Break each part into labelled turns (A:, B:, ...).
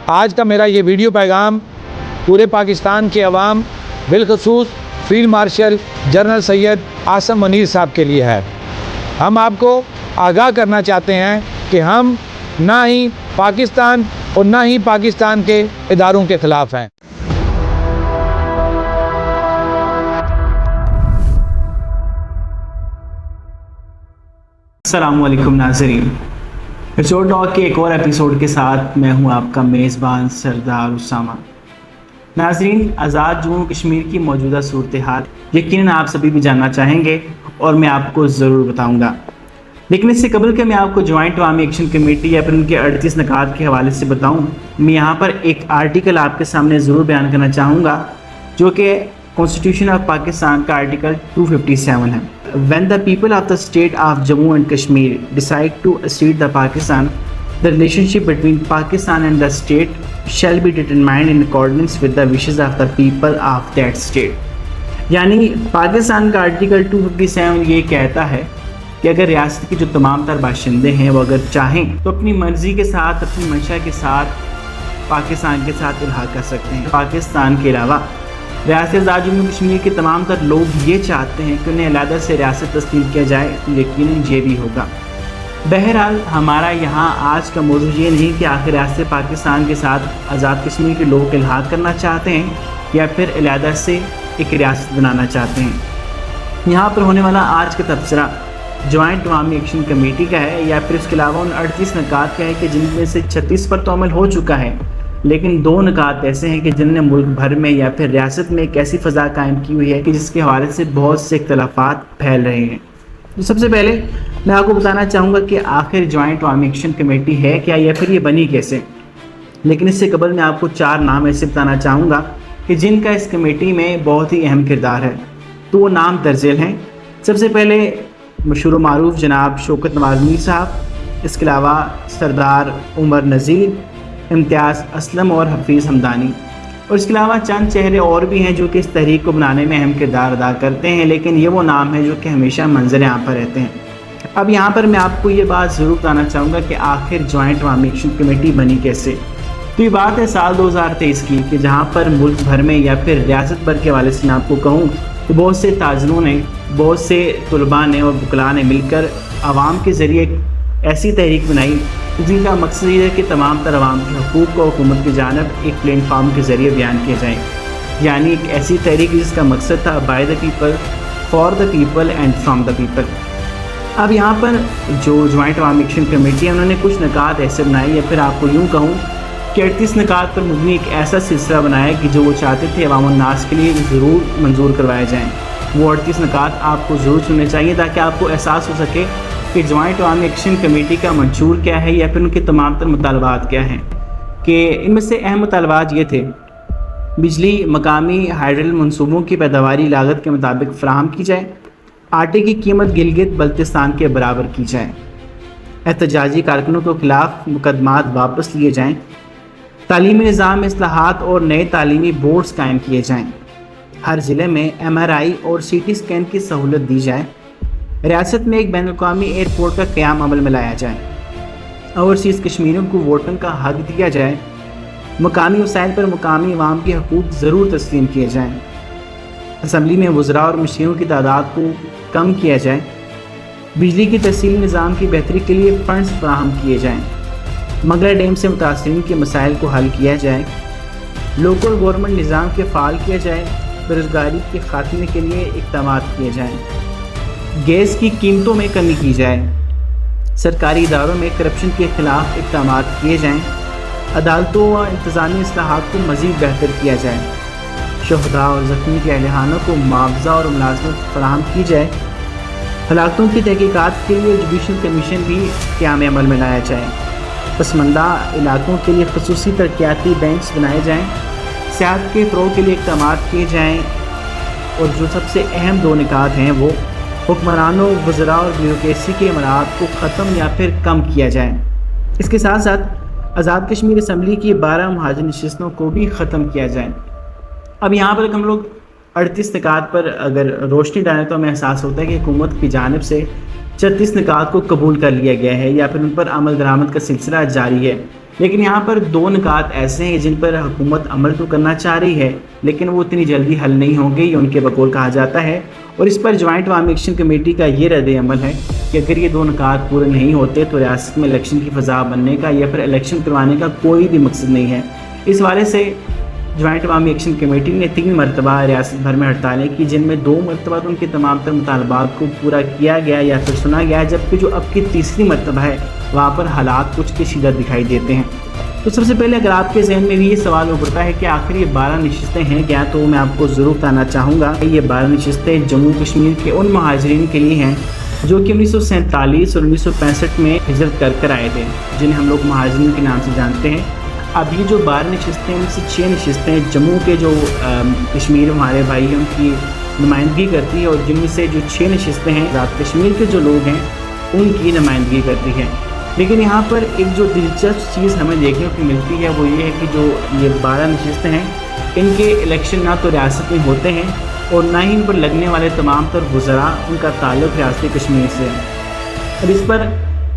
A: آج کا میرا یہ ویڈیو پیغام پورے پاکستان کے عوام بالخصوص field marshal general Syed Asim Munir صاحب کے لیے ہے۔ ہم آپ کو آگاہ کرنا چاہتے ہیں کہ ہم نہ ہی پاکستان اور نہ ہی پاکستان کے اداروں کے خلاف ہیں۔
B: السلام علیکم ناظرین، ایپیسوڈ ٹاک کے ایک اور ایپیسوڈ کے ساتھ میں ہوں آپ کا میزبان سردار اسامہ۔ ناظرین، آزاد جموں کشمیر کی موجودہ صورتحال یقیناً آپ سبھی بھی جاننا چاہیں گے اور میں آپ کو ضرور بتاؤں گا، لیکن اس سے قبل کہ میں آپ کو جوائنٹ عوامی ایکشن کمیٹی یا پھر ان کے 38 نکات کے حوالے سے بتاؤں، میں یہاں پر ایک آرٹیکل آپ کے سامنے ضرور بیان کرنا چاہوں گا جو کہ کانسٹیٹیوشن آف پاکستان کا آرٹیکل 257 ہے۔ When the people of the state of Jammu and Kashmir decide to accede the Pakistan, the relationship between Pakistan and the state shall be determined in accordance with the wishes of the people of that state۔ یعنی پاکستان کا article 257 یہ کہتا ہے کہ اگر ریاست کے جو تمام تر باشندے ہیں وہ اگر چاہیں تو اپنی مرضی کے ساتھ، اپنی منشا کے ساتھ پاکستان کے ساتھ الحاق کر سکتے ہیں۔ پاکستان کے علاوہ ریاست آزاد جموں کشمیر کے تمام تر لوگ یہ چاہتے ہیں کہ انہیں علیحدہ سے ریاست تسلیم کیا جائے تو یقیناً یہ بھی ہوگا۔ بہرحال ہمارا یہاں آج کا موضوع یہ نہیں کہ آخر ریاست پاکستان کے ساتھ آزاد کشمیر کے لوگ الحاق کرنا چاہتے ہیں یا پھر علیحدہ سے ایک ریاست بنانا چاہتے ہیں۔ یہاں پر ہونے والا آج کا تبصرہ جوائنٹ عوامی ایکشن کمیٹی کا ہے یا پھر اس کے علاوہ ان 38 نکات کا ہے کہ جن میں سے 36 پر تو عمل ہو چکا ہے، لیکن 2 نکات ایسے ہیں کہ جن نے ملک بھر میں یا پھر ریاست میں ایک ایسی فضا قائم کی ہوئی ہے کہ جس کے حوالے سے بہت سے اختلافات پھیل رہے ہیں۔ تو سب سے پہلے میں آپ کو بتانا چاہوں گا کہ آخر جوائنٹ عوامی ایکشن کمیٹی ہے کیا یا پھر یہ بنی کیسے، لیکن اس سے قبل میں آپ کو 4 نام ایسے بتانا چاہوں گا کہ جن کا اس کمیٹی میں بہت ہی اہم کردار ہے۔ تو وہ نام درج ذیل ہیں۔ سب سے پہلے مشہور و معروف جناب شوکت نواز میر صاحب، اس کے علاوہ سردار عمر نذیر، امتیاز اسلم اور حفیظ حمدانی، اور اس کے علاوہ چند چہرے اور بھی ہیں جو کہ اس تحریک کو بنانے میں اہم کردار ادا کرتے ہیں، لیکن یہ وہ نام ہیں جو کہ ہمیشہ منظر عام پر رہتے ہیں۔ اب یہاں پر میں آپ کو یہ بات ضرور بتانا چاہوں گا کہ آخر جوائنٹ عوامی ایکشن کمیٹی بنی کیسے۔ تو یہ بات ہے سال 2023 کی کہ جہاں پر ملک بھر میں یا پھر ریاست بھر کے حوالے سے میں آپ کو کہوں تو بہت سے تاجروں نے، بہت سے طلباء نے اور وکلاء نے مل کر عوام کے ذریعے ایک ایسی تحریک بنائی جن کا مقصد یہ ہے کہ تمام تر عوام کے حقوق کو حکومت کی جانب ایک پلیٹ فارم کے ذریعے بیان کیا جائے، یعنی ایک ایسی تحریک جس کا مقصد تھا by the people, for the people and from the people. اب یہاں پر جو جوائنٹ عوامی ایکشن کمیٹی ہے انہوں نے کچھ نکات ایسے بنائے یا پھر آپ کو یوں کہوں کہ 38 نکات پر مبنی ایک ایسا سلسلہ بنایا کہ جو وہ چاہتے تھے عوام الناس کے لیے ضرور منظور کروائے جائیں۔ وہ 38 نکات آپ کو ضرور سننے چاہیے تاکہ آپ کو احساس ہو سکے کہ جوائنٹ عوامی ایکشن کمیٹی کا منشور کیا ہے یا پھر ان کے تمام تر مطالبات کیا ہیں۔ کہ ان میں سے اہم مطالبات یہ تھے: بجلی مقامی ہائیڈرل منصوبوں کی پیداواری لاگت کے مطابق فراہم کی جائے، آٹے کی قیمت گلگت بلتستان کے برابر کی جائے، احتجاجی کارکنوں کے خلاف مقدمات واپس لیے جائیں، تعلیمی نظام میں اصلاحات اور نئے تعلیمی بورڈز قائم کیے جائیں، ہر ضلع میں MRI اور CT اسکین کی سہولت دی جائے، ریاست میں ایک بین الاقوامی ایئرپورٹ کا قیام عمل میں لایا جائے، اوورسیز کشمیریوں کو ووٹنگ کا حق دیا جائے، مقامی وسائل پر مقامی عوام کے حقوق ضرور تسلیم کیے جائیں، اسمبلی میں وزراء اور مشیروں کی تعداد کو کم کیا جائے، بجلی کی تحصیلی نظام کی بہتری کے لیے فنڈز فراہم کیے جائیں، منگلا ڈیم سے متاثرین کے مسائل کو حل کیا جائے، لوکل گورنمنٹ نظام کے فعال کیا جائے، بےروزگاری کے خاتمے کے لیے اقدامات کیے جائیں، گیس کی قیمتوں میں کمی کی جائے، سرکاری اداروں میں کرپشن کے خلاف اقدامات کیے جائیں، عدالتوں و انتظامی اصلاحات کو مزید بہتر کیا جائے، شہداء اور زخمی کے اہل خانہ کو معاوضہ اور ملازمت فراہم کی جائے، ہلاکتوں کی تحقیقات کے لیے جوڈیشل کمیشن بھی قیام عمل میں لایا جائے، پسماندہ علاقوں کے لیے خصوصی ترقیاتی بینکس بنائے جائیں، صحت کے فروغ کے لیے اقدامات کیے جائیں، اور جو سب سے اہم 2 نکات ہیں وہ حکمرانوں، وزراء اور بیوروکریسی کے امراض کو ختم یا پھر کم کیا جائے۔ اس کے ساتھ ساتھ آزاد کشمیر اسمبلی کی 12 مہاجر نشستوں کو بھی ختم کیا جائے۔ اب یہاں پر ہم لوگ 38 نکات پر اگر روشنی ڈالیں تو ہمیں احساس ہوتا ہے کہ حکومت کی جانب سے 36 نکات کو قبول کر لیا گیا ہے یا پھر ان پر عمل درآمد کا سلسلہ جاری ہے، لیکن یہاں پر دو نکات ایسے ہیں جن پر حکومت عمل تو کرنا چاہ رہی ہے لیکن وہ اتنی جلدی حل نہیں ہوں گے، یہ ان کے بقول کہا جاتا ہے، اور اس پر جوائنٹ عوامی ایکشن کمیٹی کا یہ رد عمل ہے کہ اگر یہ دو نکات پورے نہیں ہوتے تو ریاست میں الیکشن کی فضا بننے کا یا پھر الیکشن کروانے کا کوئی بھی مقصد نہیں ہے۔ اس حوالے سے جوائنٹ عوامی ایکشن کمیٹی نے 3 مرتبہ ریاست بھر میں ہڑتالیں کی، جن میں 2 مرتبہ تو ان کے تمام تر مطالبات کو پورا کیا گیا یا پھر سنا گیا، جبکہ جو اب کی تیسری مرتبہ ہے وہاں پر حالات کچھ کشیدہ دکھائی دیتے ہیں۔ تو سب سے پہلے اگر آپ کے ذہن میں بھی یہ سوال ابھرتا ہے کہ آخر یہ 12 نشستیں ہیں کیا، تو میں آپ کو ضرور بتانا چاہوں گا کہ یہ 12 نشستیں جموں کشمیر کے ان مہاجرین کے لیے ہیں جو کہ 1947 اور 1965 میں ہجرت کر آئے تھے، جنہیں ہم لوگ مہاجرین کے نام سے جانتے ہیں۔ اب یہ جو 12 نشستیں ان سے 6 نشستیں جموں کے جو کشمیر ہمارے بھائی ہیں ان کی نمائندگی کرتی ہے، اور جن میں سے جو 6 نشستیں ہیں آزاد کشمیر کے جو لوگ ہیں ان کی نمائندگی کرتی ہے۔ لیکن یہاں پر ایک جو دلچسپ چیز ہمیں دیکھنے کو ملتی ہے وہ یہ ہے کہ جو یہ 12 نشستیں ہیں ان کے الیکشن نہ تو ریاست میں ہوتے ہیں اور نہ ہی ان پر لگنے والے تمام تر وزراء ان کا تعلق ریاست کشمیر سے ہے۔ اب اس پر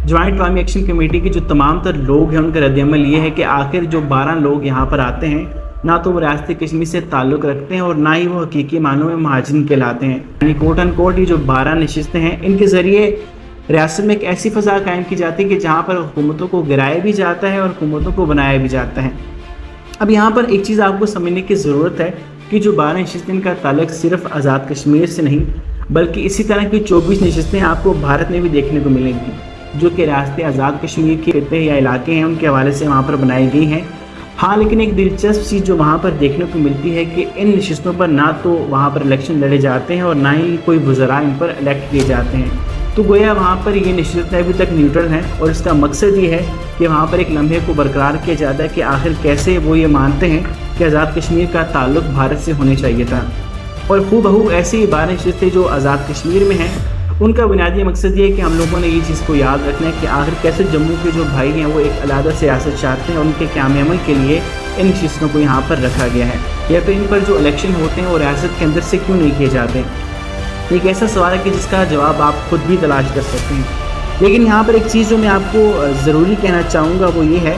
B: جوائنٹ عوامی ایکشن کمیٹی کے جو تمام تر لوگ ہیں ان کا رد عمل یہ ہے کہ آخر جو 12 لوگ یہاں پر آتے ہیں نہ تو وہ ریاست کشمیر سے تعلق رکھتے ہیں اور نہ ہی وہ حقیقی معنوں میں مہاجرین کہلاتے ہیں، یعنی کوٹ ان کوٹ یہ جو 12 نشستیں ہیں ان کے ذریعے ریاست میں ایک ایسی فضا قائم کی جاتی ہے کہ جہاں پر حکومتوں کو گرایا بھی جاتا ہے اور حکومتوں کو بنایا بھی جاتا ہے۔ اب یہاں پر ایک چیز آپ کو سمجھنے کی ضرورت ہے کہ جو 12 نشستیں کا تعلق صرف آزاد کشمیر سے نہیں بلکہ اسی طرح کی 24 نشستیں آپ کو بھارت میں بھی دیکھنے کو ملیں گی جو کہ ریاست آزاد کشمیر کے خطے یا علاقے ہیں ان کے حوالے سے وہاں پر بنائی گئی ہیں۔ ہاں لیکن ایک دلچسپ چیز جو وہاں پر دیکھنے کو ملتی ہے کہ ان نشستوں پر نہ تو وہاں پر الیکشن لڑے جاتے ہیں اور نہ ہی کوئی وزراء ان پر الیکٹ کیے جاتے ہیں، تو گویا وہاں پر یہ نشستیں ابھی تک نیوٹرل ہیں، اور اس کا مقصد یہ ہے کہ وہاں پر ایک لمحے کو برقرار کیا جاتا ہے کہ آخر کیسے وہ یہ مانتے ہیں کہ آزاد کشمیر کا تعلق بھارت سے ہونے چاہیے تھا، اور ہو بہو ایسی 12 نشستیں جو آزاد کشمیر میں ہیں ان کا بنیادی مقصد یہ ہے کہ ہم لوگوں نے یہ چیز کو یاد رکھنا ہے کہ آخر کیسے جموں کے جو بھائی ہیں وہ ایک علیحدہ سیاست چاہتے ہیں اور ان کے قیام عمل کے لیے ان نشستوں کو یہاں پر رکھا گیا ہے، یا پھر ان پر جو الیکشن ہوتے ہیں وہ ریاست کے اندر سے کیوں نہیں کیے جاتے۔ ایک ایسا سوال ہے کہ جس کا جواب آپ خود بھی تلاش کر سکتے ہیں، لیکن یہاں پر ایک چیز جو میں آپ کو ضروری کہنا چاہوں گا وہ یہ ہے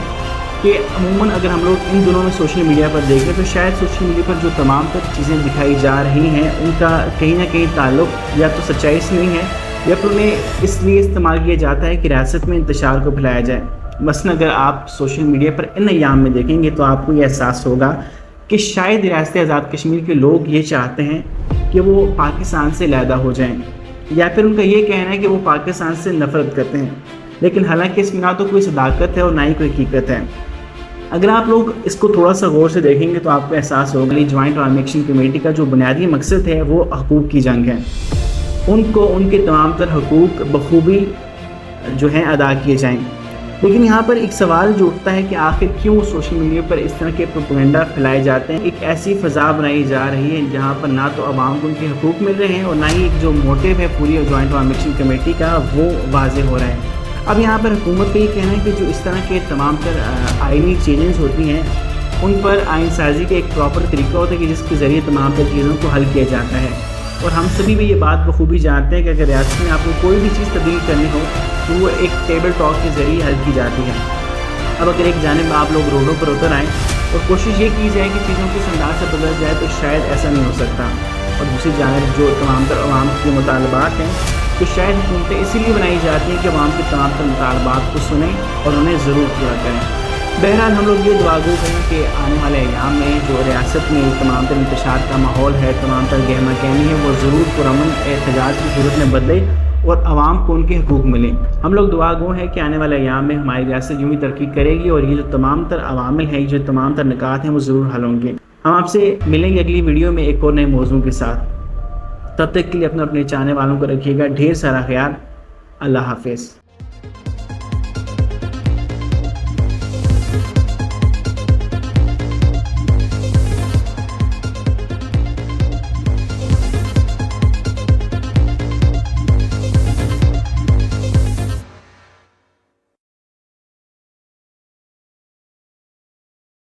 B: کہ عموماً اگر ہم لوگ ان دنوں میں سوشل میڈیا پر دیکھیں تو شاید سوشل میڈیا پر جو تمام تر چیزیں دکھائی جا رہی ہیں ان کا کہیں نہ کہیں تعلق یا تو سچائی سے نہیں ہے یا پھر انہیں اس لیے استعمال کیا جاتا ہے کہ ریاست میں انتشار کو پھیلایا جائے۔ مثلا اگر آپ سوشل میڈیا پر ان ایام میں دیکھیں گے تو آپ کو یہ احساس ہوگا کہ شاید ریاست آزاد کشمیر کے لوگ یہ چاہتے ہیں کہ وہ پاکستان سے علیحدہ ہو جائیں، یا پھر ان کا یہ کہنا ہے کہ وہ پاکستان سے نفرت کرتے ہیں، لیکن حالانکہ اس میں نہ تو کوئی صداقت ہے اور نہ ہی کوئی حقیقت ہے۔ اگر آپ لوگ اس کو تھوڑا سا غور سے دیکھیں گے تو آپ کو احساس ہوگا کہ جوائنٹ عوامی ایکشن کمیٹی کا جو بنیادی مقصد ہے وہ حقوق کی جنگ ہے، ان کو ان کے تمام تر حقوق بخوبی جو ہیں ادا کیے جائیں۔ لیکن یہاں پر ایک سوال جو اٹھتا ہے کہ آخر کیوں سوشل میڈیا پر اس طرح کے پروپیگنڈا پھیلائے جاتے ہیں، ایک ایسی فضا بنائی جا رہی ہے جہاں پر نہ تو عوام کو ان کے حقوق مل رہے ہیں اور نہ ہی ایک جو موٹیو ہے پوری جوائنٹ عوامی ایکشن کمیٹی کا وہ واضح ہو رہا ہے۔ اب یہاں پر حکومت کا یہ کہنا ہے کہ جو اس طرح کے تمام تر آئینی چینجز ہوتی ہیں ان پر آئین سازی کا ایک پراپر طریقہ ہوتا ہے کہ جس کے ذریعے تمام تر چیزوں کو حل کیا جاتا ہے، اور ہم سبھی بھی یہ بات بخوبی جانتے ہیں کہ اگر ریاست میں آپ کو کوئی بھی چیز تبدیل کرنی ہو تو وہ ایک ٹیبل ٹاک کے ذریعے حل کی جاتی ہے۔ اب اگر ایک جانب آپ لوگ روڈوں پر اتر آئیں اور کوشش یہ کی جائے کہ چیزوں کو اس انداز سے بدل جائے تو شاید ایسا نہیں ہو سکتا، اور دوسری جانب جو تمام تر عوام کے مطالبات ہیں تو شاید حکومتیں اسی لیے بنائی جاتی ہیں کہ عوام کے تمام تر مطالبات کو سنیں اور انہیں ضرور پورا کریں۔ بہرحال ہم لوگ یہ دعا گو کریں کہ آنے والے ایام میں جو ریاست میں تمام تر انتشار کا ماحول ہے، تمام تر گہما گہمی ہے، وہ ضرور پرامن احتجاج کی صورت میں بدلے اور عوام کو ان کے حقوق ملیں۔ ہم لوگ دعا گو ہیں کہ آنے والے ایام میں ہماری ریاست یوں ہی ترقی کرے گی اور یہ جو تمام تر عوامل ہیں، جو تمام تر نکات ہیں وہ ضرور حل ہوں گے۔ ہم آپ سے ملیں گے اگلی ویڈیو میں ایک اور نئے موضوع کے ساتھ، تب تک کے لیے اپنے چاہنے والوں کو رکھیے گا ڈھیر سارا خیال۔ اللہ حافظ۔